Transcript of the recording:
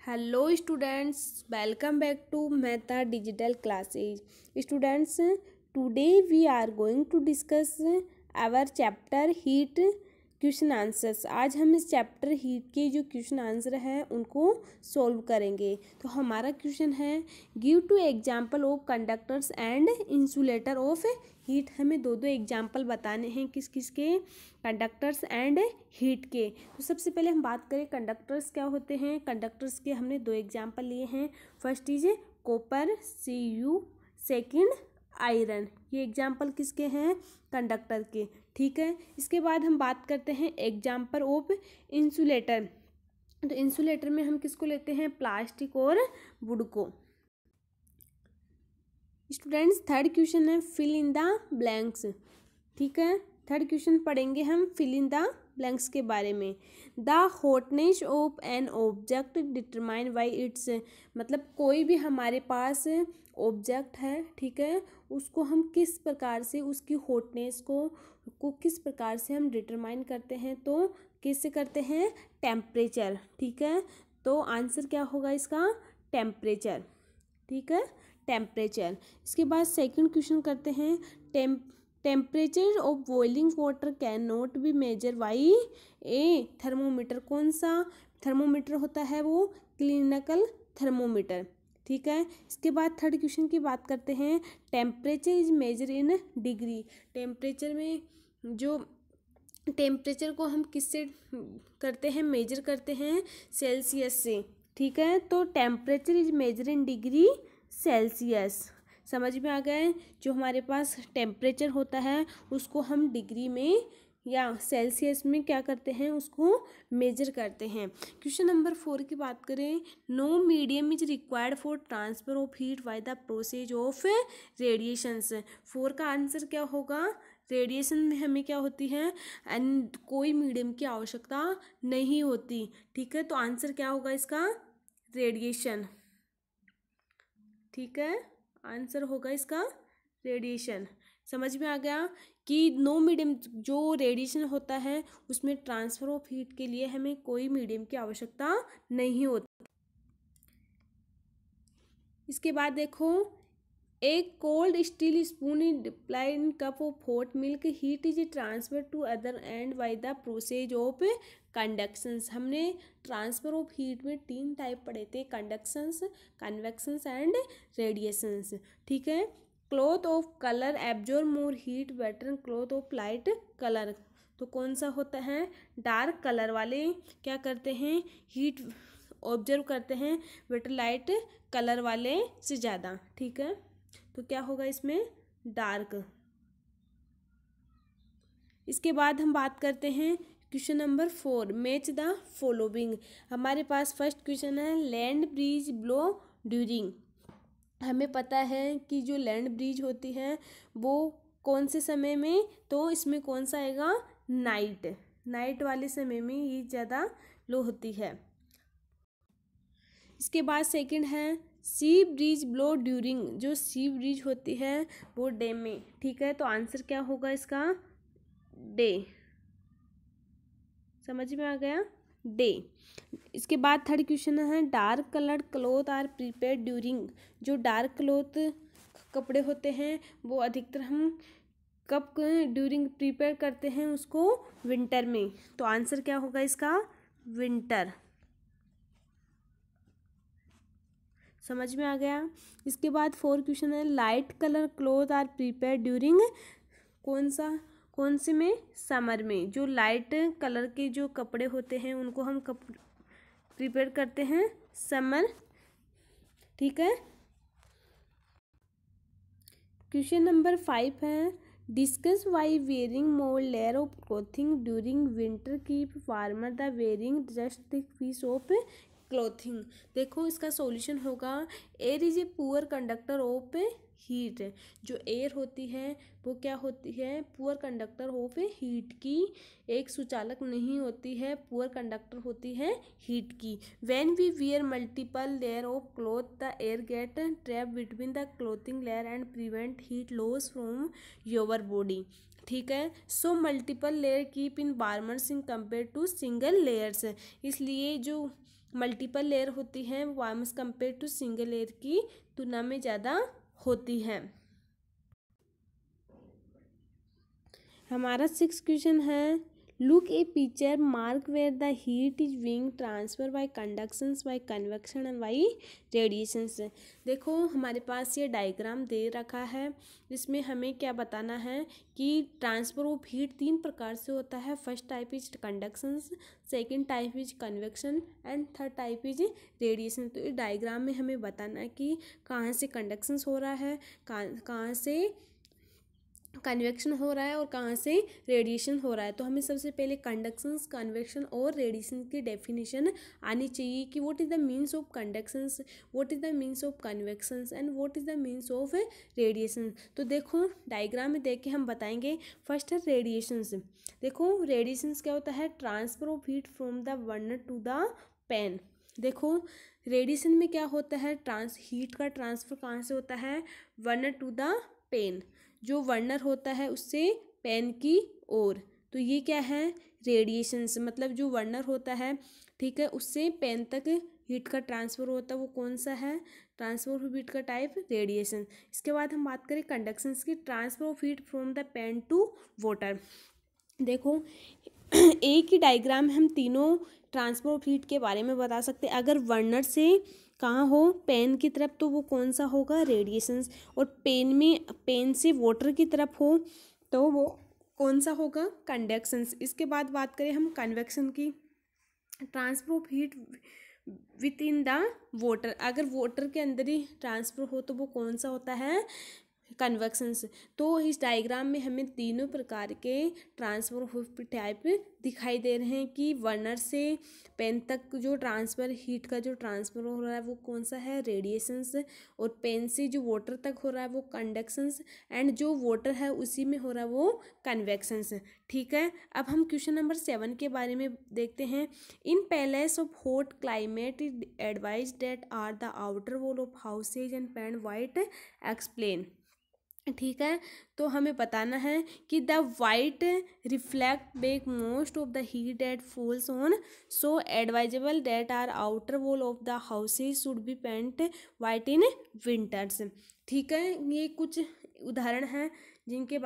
Hello students, welcome back to Mehta Digital Classes. Students, today we are going to discuss our chapter Heat question answers. आज हम इस chapter heat के जो question answer हैं उनको solve करेंगे। तो हमारा क्वेश्चन है give two example of conductors and insulator of heat. हमें दो एग्जाम्पल बताने हैं किस किस के, कंडक्टर्स एंड हीट के। तो सबसे पहले हम बात करें कंडक्टर्स क्या होते हैं। कंडक्टर्स के हमने दो एग्जाम्पल लिए हैं। First is copper Cu, second iron. ये एग्जाम्पल किसके हैं? कंडक्टर के। ठीक है, इसके बाद हम बात करते हैं एग्जाम्पल ऑफ इंसुलेटर। तो इंसुलेटर में हम किसको लेते हैं? प्लास्टिक और वुड को। स्टूडेंट्स, थर्ड क्वेश्चन है फिल इन द ब्लैंक्स। ठीक है, थर्ड क्वेश्चन पढ़ेंगे हम फिल इन द ब्लैंक्स के बारे में। The hotness of an object determine by its. मतलब कोई भी हमारे पास ऑब्जेक्ट है, ठीक है, उसको हम किस प्रकार से उसकी हॉटनेस को किस प्रकार से हम डिटरमाइन करते हैं? तो किससे करते हैं? टेम्परेचर। ठीक है, तो आंसर क्या होगा इसका? टेम्परेचर। ठीक है, टेम्परेचर। इसके बाद सेकंड क्वेश्चन करते हैं temperature of boiling water cannot be measure by a thermometer. कौन सा थर्मोमीटर होता है? वो क्लिनिकल थर्मोमीटर। ठीक है, इसके बाद थर्ड क्वेश्चन की बात करते हैं temperature is measure in degree. Temperature में जो टेम्परेचर को हम किससे करते हैं? मेजर करते हैं सेल्सियस से। ठीक है, तो temperature is measure in degree Celsius. समझ में आ गए? जो हमारे पास टेम्परेचर होता है उसको हम डिग्री में या सेल्सियस में क्या करते हैं? उसको मेजर करते हैं। क्वेश्चन नंबर 4 की बात करें, no medium is required for transfer of heat by the process of radiations. 4 का आंसर क्या होगा? रेडिएशन में हमें क्या होती है? एंड कोई मीडियम की आवश्यकता नहीं होती। ठीक है, तो आंसर क्या होगा इसका? रेडिएशन। ठीक है, आंसर होगा इसका रेडिएशन। समझ में आ गया कि नो मीडियम जो रेडिएशन होता है उसमें ट्रांसफर ऑफ हीट के लिए हमें कोई मीडियम की आवश्यकता नहीं होती। इसके बाद देखो, एक cold steel spoon is dipped in cup of hot milk, heat is transfer to other and by the process of conductions. हमने ट्रांसफर ऑफ हीट में 3 टाइप पढ़े थे, कंडक्शंस, कन्वेक्शंस एंड रेडिएशंस। ठीक है, cloth of colour absorb more heat better cloth of light colour. तो कौन सा होता है? डार्क कलर वाले क्या करते हैं? हीट ऑब्जर्व करते हैं बेटर लाइट कलर वाले से ज़्यादा। ठीक है, तो क्या होगा इसमें? डार्क। इसके बाद हम बात करते हैं question number 4, match the following. हमारे पास फर्स्ट क्वेश्चन है लैंड ब्रिज ब्लो ड्यूरिंग। हमें पता है कि जो लैंड ब्रिज होती है वो कौन से समय में? तो इसमें कौन सा आएगा? नाइट। नाइट वाले समय में ये ज़्यादा लो होती है। इसके बाद सेकंड है सी ब्रिज ब्लो ड्यूरिंग। जो सी ब्रिज होती है वो डे में। ठीक है, तो आंसर क्या होगा इसका? डे। समझ में आ गया? डे। इसके बाद थर्ड क्वेश्चन है dark coloured cloth are prepared during. जो डार्क क्लोथ कपड़े होते हैं वो अधिकतर हम कब ड्यूरिंग प्रिपेयर करते हैं? उसको विंटर में। तो आंसर क्या होगा इसका? विंटर। समझ में आ गया? इसके बाद 4 क्वेश्चन है light colour cloth are prepare during कौन से में? समर में। जो लाइट कलर के जो कपड़े होते हैं उनको हम प्रिपेयर करते हैं समर। ठीक है, क्वेश्चन नंबर 5 है discuss why wearing more layer of clothing during winter keep warmer the wearing just thick piece of clothing. देखो, इसका सॉल्यूशन होगा air is a poor conductor of heat. जो एयर होती है वो क्या होती है? पुअर कंडक्टर ऑफ हीट की, एक सुचालक नहीं होती है, पुअर कंडक्टर होती है हीट की। When we wear multiple layer of cloth the air get trap between the clothing layer and prevent heat loss from your body. ठीक है। So multiple layer keep in warmers in compare to single layers, इसलिए जो multiple layer होती हैं वो warmers compare to single layer की तुलना में ज़्यादा होती हैं। हमारा 6 क्वेश्चन है, look a picture mark where the heat is being transfer by conductions by convection and by radiations. देखो हमारे पास ये डायग्राम दे रखा है, इसमें हमें क्या बताना है कि ट्रांसफर ऑफ हीट 3 प्रकार से होता है। First type is conductions, second type is convection and third type is radiation. तो इस डायग्राम में हमें बताना है कि कहाँ से कंडक्शंस हो रहा है, कहाँ से कन्वेक्शन हो रहा है और कहाँ से रेडिएशन हो रहा है। तो हमें सबसे पहले कंडक्शंस, कन्वेक्शन और रेडिएशन की डेफिनेशन आनी चाहिए कि what is the means of conductions, what is the means of convections and what is the means of radiation. तो देखो डायग्राम में देख के हम बताएंगे। फर्स्ट है रेडिएशंस। देखो रेडिएशंस क्या होता है, transfer of heat from the burner to the pan. देखो रेडिएशन में क्या होता है, हीट का ट्रांसफर कहाँ से होता है, बर्नर टू द पेन, जो बर्नर होता है उससे पेन की ओर। तो ये क्या है, रेडिएशंस, मतलब जो बर्नर होता है, ठीक है, उससे पेन तक हीट का ट्रांसफ़र होता है, वो कौन सा है, ट्रांसफर ऑफ हीट का टाइप रेडिएशन। इसके बाद हम बात करें कंडक्शंस की, transfer of heat from the pan to water. देखो एक ही डायग्राम में हम तीनों ट्रांसफर ऑफ हीट के बारे में बता सकते हैं। अगर बर्नर से कहाँ हो, पेन की तरफ, तो वो कौन सा होगा, रेडिएशंस। और पेन से वाटर की तरफ हो तो वो कौन सा होगा, कंडक्शंस। इसके बाद बात करें हम कन्वेक्शन की, transfer of heat with in the water. अगर वाटर के अंदर ही ट्रांसफर हो तो वो कौन सा होता है, कन्वेक्शंस। तो इस डायग्राम में हमें तीनों प्रकार के ट्रांसफर ऑफ टाइप दिखाई दे रहे हैं कि बर्नर से पेन तक जो ट्रांसफर, हीट का जो ट्रांसफर हो रहा है वो कौन सा है, रेडिएशंस। और पेन से जो वाटर तक हो रहा है वो कंडक्शंस, एंड जो वाटर है उसी में हो रहा है वो कन्वेक्शंस। ठीक है, अब हम क्वेश्चन नंबर 7 के बारे में देखते हैं। In palace of hot climate is advise that are the outer wall of houses and paint white, explain. ठीक है, तो हमें बताना है कि the white reflect back most of the heat that falls on, so advisable that are outer wall of the houses should be paint white in winters. ठीक है, ये कुछ उदाहरण हैं जिनके